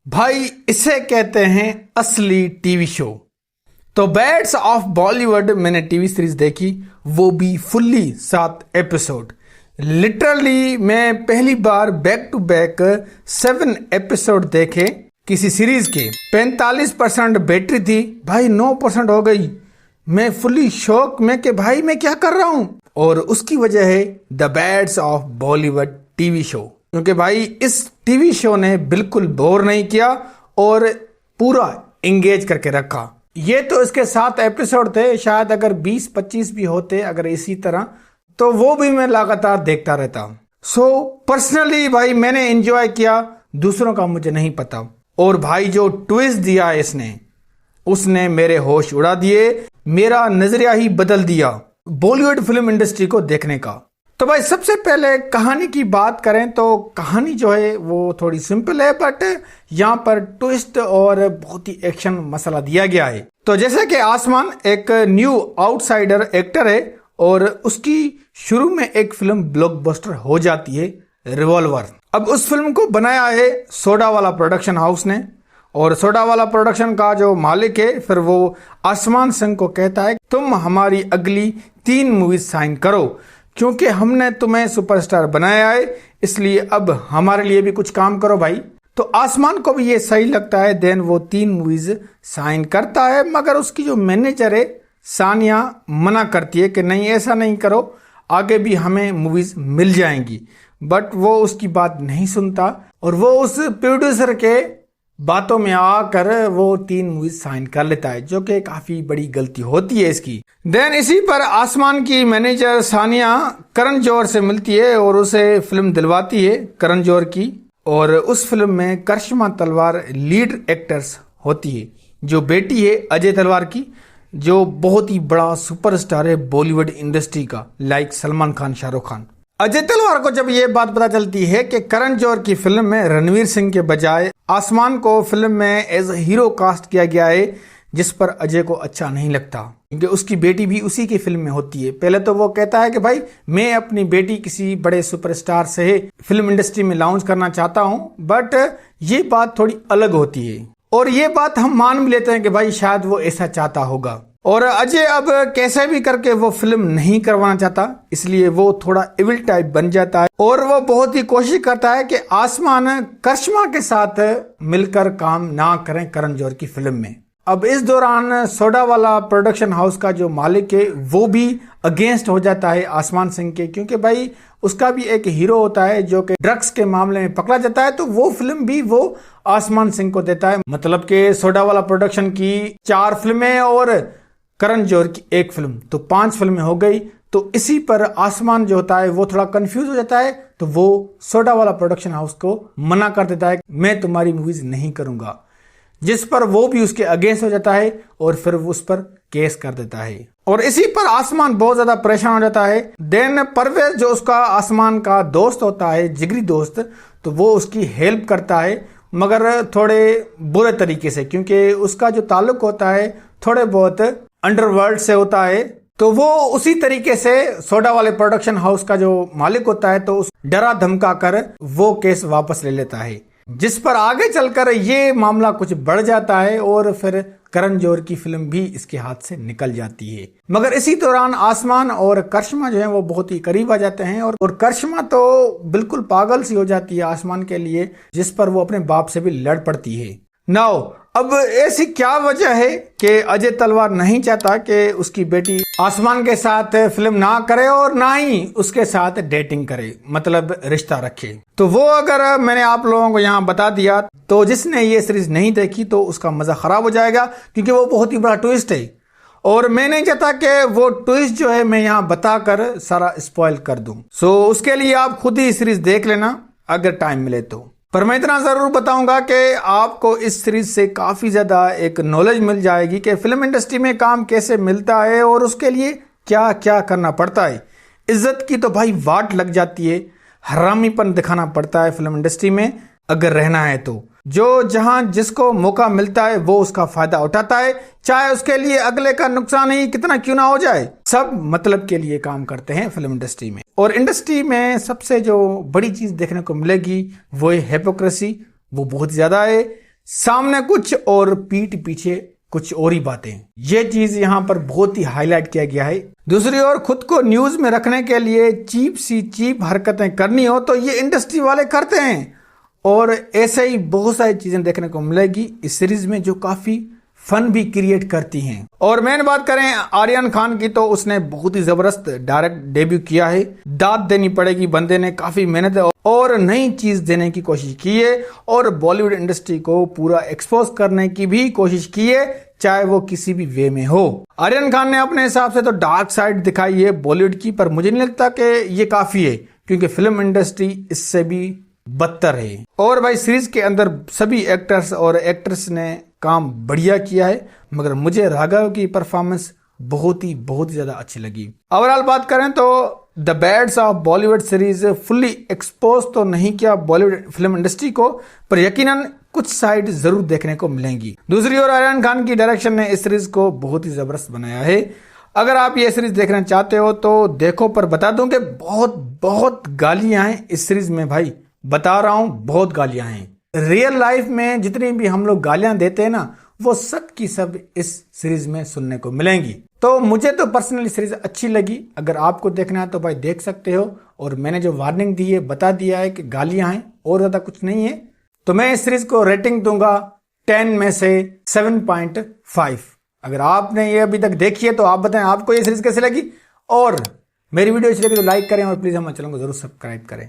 भाई इसे कहते हैं असली टीवी शो। तो बैड्स ऑफ बॉलीवुड मैंने टीवी सीरीज देखी, वो भी फुल्ली 7 एपिसोड। लिटरली मैं पहली बार बैक टू बैक 7 एपिसोड देखे किसी सीरीज के। 45% बैटरी थी भाई, 9% हो गई। मैं फुल्ली शॉक में कि भाई मैं क्या कर रहा हूं। और उसकी वजह है the Bads of Bollywood TV show, क्योंकि भाई इस टीवी शो ने बिल्कुल बोर नहीं किया और पूरा एंगेज करके रखा। ये तो इसके 7 एपिसोड थे, शायद अगर 20-25 भी होते अगर इसी तरह, तो वो भी मैं लगातार देखता रहता। सो पर्सनली भाई मैंने एंजॉय किया, दूसरों का मुझे नहीं पता। और भाई जो ट्विस्ट दिया इसने, उसने मेरे होश उड़ा दिए, मेरा नजरिया ही बदल दिया बॉलीवुड फिल्म इंडस्ट्री को देखने का। तो भाई सबसे पहले कहानी की बात करें तो कहानी जो है वो थोड़ी सिंपल है, बट यहाँ पर ट्विस्ट और बहुत ही एक्शन मसाला दिया गया है। तो जैसे कि आसमान एक न्यू आउटसाइडर एक्टर है और उसकी शुरू में एक फिल्म ब्लॉकबस्टर हो जाती है, रिवॉल्वर। अब उस फिल्म को बनाया है सोडावाला प्रोडक्शन हाउस ने, और सोडावाला प्रोडक्शन का जो मालिक है फिर वो आसमान सिंह को कहता है तुम हमारी अगली 3 मूवीज साइन करो, क्योंकि हमने तुम्हें सुपरस्टार बनाया है, इसलिए अब हमारे लिए भी कुछ काम करो भाई। तो आसमान को भी ये सही लगता है, देन वो 3 मूवीज साइन करता है। मगर उसकी जो मैनेजर है सानिया मना करती है कि नहीं ऐसा नहीं करो, आगे भी हमें मूवीज मिल जाएंगी। बट वो उसकी बात नहीं सुनता और वो उस प्रोड्यूसर के बातों में आकर वो 3 मूवीज साइन कर लेता है, जो कि काफी बड़ी गलती होती है इसकी। देन इसी पर आसमान की मैनेजर सानिया करण जौहर से मिलती है और उसे फिल्म दिलवाती है करण जौहर की। और उस फिल्म में करिश्मा तलवार लीड एक्टर्स होती है, जो बेटी है अजय तलवार की, जो बहुत ही बड़ा सुपरस्टार है बॉलीवुड इंडस्ट्री का, लाइक सलमान खान, शाहरुख खान। अजय तलवार को जब ये बात पता चलती है कि करण जौहर की फिल्म में रणवीर सिंह के बजाय आसमान को फिल्म में एज हीरो कास्ट किया गया है, जिस पर अजय को अच्छा नहीं लगता, क्योंकि उसकी बेटी भी उसी की फिल्म में होती है। पहले तो वो कहता है कि भाई मैं अपनी बेटी किसी बड़े सुपरस्टार से फिल्म इंडस्ट्री में लॉन्च करना चाहता हूं, बट ये बात थोड़ी अलग होती है। और ये बात हम मान भी लेते हैं कि भाई शायद वो ऐसा चाहता होगा। और अजय अब कैसे भी करके वो फिल्म नहीं करवाना चाहता, इसलिए वो थोड़ा इविल टाइप बन जाता है और वो बहुत ही कोशिश करता है कि आसमान करिश्मा के साथ मिलकर काम ना करें करण जौहर की फिल्म में। अब इस दौरान सोडावाला प्रोडक्शन हाउस का जो मालिक है वो भी अगेंस्ट हो जाता है आसमान सिंह के, क्योंकि भाई उसका भी एक हीरो होता है जो कि ड्रग्स के मामले में पकड़ा जाता है, तो वो फिल्म भी वो आसमान सिंह को देता है। मतलब कि सोडावाला प्रोडक्शन की 4 फिल्में और करण जौहर की 1 फिल्म, तो 5 फिल्में हो गई। तो इसी पर आसमान जो होता है वो थोड़ा कंफ्यूज हो जाता है, तो वो सोडावाला प्रोडक्शन हाउस को मना कर देता है मैं तुम्हारी मूवीज नहीं करूंगा, जिस पर वो भी उसके अगेंस्ट हो जाता है और फिर वो उस पर केस कर देता है। और इसी पर आसमान बहुत ज्यादा परेशान हो जाता है। देन परवेज जो उसका आसमान का दोस्त होता है, जिगरी दोस्त, तो वो उसकी हेल्प करता है, मगर थोड़े बुरे तरीके से, क्योंकि उसका जो ताल्लुक होता है थोड़े बहुत अंडरवर्ल्ड से होता है। तो वो उसी तरीके से सोडा वाले प्रोडक्शन हाउस का जो मालिक होता है तो उस डरा धमका कर वो केस वापस ले लेता है, जिस पर आगे चलकर ये मामला कुछ बढ़ जाता है और फिर करण जौहर की फिल्म भी इसके हाथ से निकल जाती है। मगर इसी दौरान आसमान और करिश्मा जो है वो बहुत ही करीब आ जाते हैं और करिश्मा तो बिल्कुल पागल सी हो जाती है आसमान के लिए, जिस पर वो अपने बाप से भी लड़ पड़ती है। नाउ अब ऐसी क्या वजह है कि अजय तलवार नहीं चाहता कि उसकी बेटी आसमान के साथ फिल्म ना करे और ना ही उसके साथ डेटिंग करे, मतलब रिश्ता रखे। तो वो अगर मैंने आप लोगों को यहाँ बता दिया तो जिसने ये सीरीज नहीं देखी तो उसका मजा खराब हो जाएगा, क्योंकि वो बहुत ही बड़ा ट्विस्ट है और मैं नहीं चाहता कि वो ट्विस्ट जो है मैं यहाँ बताकर सारा स्पॉइल कर दूं। सो उसके लिए आप खुद ही सीरीज देख लेना अगर टाइम मिले तो। पर मैं इतना जरूर बताऊंगा कि आपको इस सीरीज से काफी ज्यादा एक नॉलेज मिल जाएगी कि फिल्म इंडस्ट्री में काम कैसे मिलता है और उसके लिए क्या क्या करना पड़ता है। इज्जत की तो भाई वाट लग जाती है, हरामीपन दिखाना पड़ता है फिल्म इंडस्ट्री में अगर रहना है तो। जो जहां जिसको मौका मिलता है वो उसका फायदा उठाता है, चाहे उसके लिए अगले का नुकसान ही कितना क्यों ना हो जाए। सब मतलब के लिए काम करते हैं फिल्म इंडस्ट्री में। और इंडस्ट्री में सबसे जो बड़ी चीज देखने को मिलेगी वो है हिपोक्रेसी, वो बहुत ज्यादा है। सामने कुछ और पीठ पीछे कुछ और ही बातें। ये चीज यहाँ पर बहुत ही हाईलाइट किया गया है। दूसरी ओर खुद को न्यूज में रखने के लिए चीप हरकतें करनी हो तो ये इंडस्ट्री वाले करते हैं, और ऐसे ही बहुत सारी चीजें देखने को मिलेगी इस सीरीज में जो काफी फन भी क्रिएट करती हैं। और मेन बात करें आर्यन खान की तो उसने बहुत ही जबरदस्त डायरेक्ट डेब्यू किया है। दाद देनी पड़ेगी, बंदे ने काफी मेहनत और नई चीज देने की कोशिश की है और बॉलीवुड इंडस्ट्री को पूरा एक्सपोज करने की भी कोशिश की है, चाहे वो किसी भी वे में हो। आर्यन खान ने अपने हिसाब से तो डार्क साइड दिखाई है बॉलीवुड की, पर मुझे नहीं लगता कि ये काफी है, क्योंकि फिल्म इंडस्ट्री इससे भी बदतर है। और भाई सीरीज के अंदर सभी एक्टर्स और एक्ट्रेस ने काम बढ़िया किया है, मगर मुझे राघव की परफॉर्मेंस बहुत ही ज्यादा अच्छी लगी। ओवरऑल बात करें तो the Bads of Bollywood series fully expose तो नहीं किया बॉलीवुड फिल्म इंडस्ट्री को, पर यकीनन कुछ साइड जरूर देखने को मिलेंगी। दूसरी ओर आर्यन खान की डायरेक्शन ने इस सीरीज को बहुत ही जबरदस्त बनाया है। अगर आप ये सीरीज देखना चाहते हो तो देखो, पर बता दूं कि बहुत गालियां हैं इस सीरीज में। भाई बता रहा हूं, बहुत गालियां हैं। रियल लाइफ में जितनी भी हम लोग गालियां देते हैं ना, वो सब की सब इस सीरीज में सुनने को मिलेंगी। तो मुझे तो पर्सनली सीरीज अच्छी लगी। अगर आपको देखना है तो भाई देख सकते हो, और मैंने जो वार्निंग दी है बता दिया है कि गालियां हैं और ज्यादा कुछ नहीं है। तो मैं इस सीरीज को रेटिंग दूंगा 10 में से 7.5। अगर आपने ये अभी तक देखी है तो आप बताएं आपको ये सीरीज कैसी लगी, और मेरी वीडियो अच्छी लगी तो लाइक करें और प्लीज हमारे चैनल को जरूर सब्सक्राइब करें।